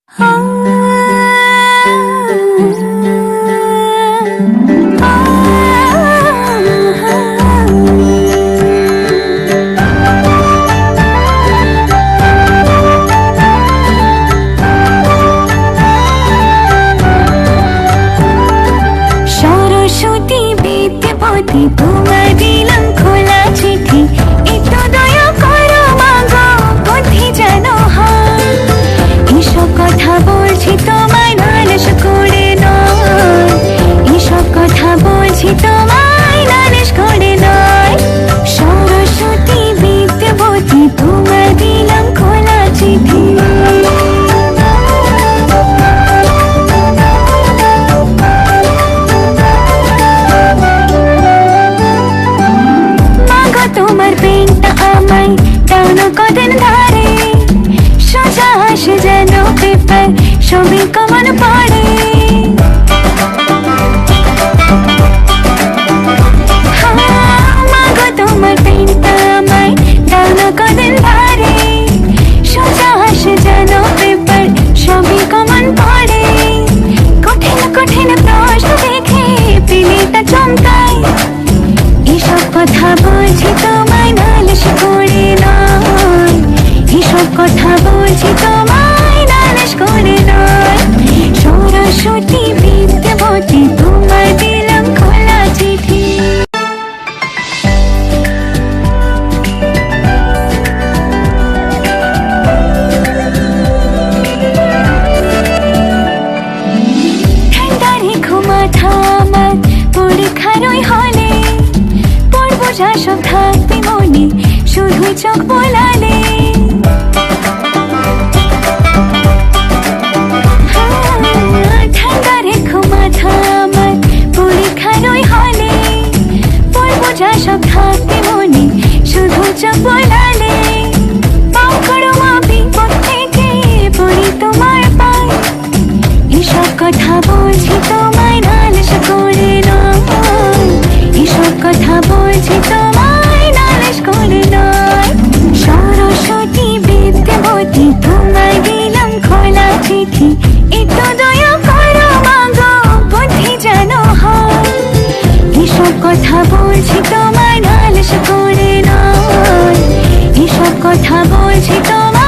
সরস্বতী বিদ্যাপতি তোমায় দিলাম খোলা চিঠি, একটু দয়া করো মাগো, বুদ্ধি যেন হয়। এসব কথা বলছি তোমায় নালিশ করে নয়, এসব কথা বলছি তোমায় নালিশ করে নয়। সরস্বতী বিদ্যাপতি তোমায় দিলাম খোলা চিঠি। তোমার পেনটা আমায় টানো কদিন ধরে, সোজা আসে যেন পেপার, সবই কমন পড়ে। মাগো তোমার পেনটা আমায় টানো কদিন ধরে, সোজা আসে যেন পেপার, সবই কমন পড়ে। কঠিন কঠিন প্রশ্ন দেখে পেলেটা চমকায়, এসব কথা বলছি তোমায় নালিশ করে নয়, এসব কথা বলছি তোমায় নালিশ করে নয়। সরস্বতী বিদ্যাপতি তোমায় দিলাম খোলা চিঠি। ঠান্ডা রেখো মাথা আমার পরীক্ষার ওই হলে, যা সব থাকবে মনে শুধুই চোখ বোলালে। ঠান্ডা রেখো মাথা আমার পরীক্ষার ওই হলে, পড়বো যা সব থাকবে মনে শুধু চোখ বোলালে। পাও করো মা বিপদ থেকে পড়ি তোমার পায়, এসব কথা বলছি তোমায় নালিশ করে নয়, এসব কথা বলছি তোমায় নালিশ করে নয়। সরস্বতী বিদ্যাপতি তোমায় দিলাম খোলা চিঠি, একটু দয়া করো মাগো, বুদ্ধি যেন হয়। এসব কথা বলছি তোমায় নালিশ করে নয়, এসব কথা বলছি তোমায়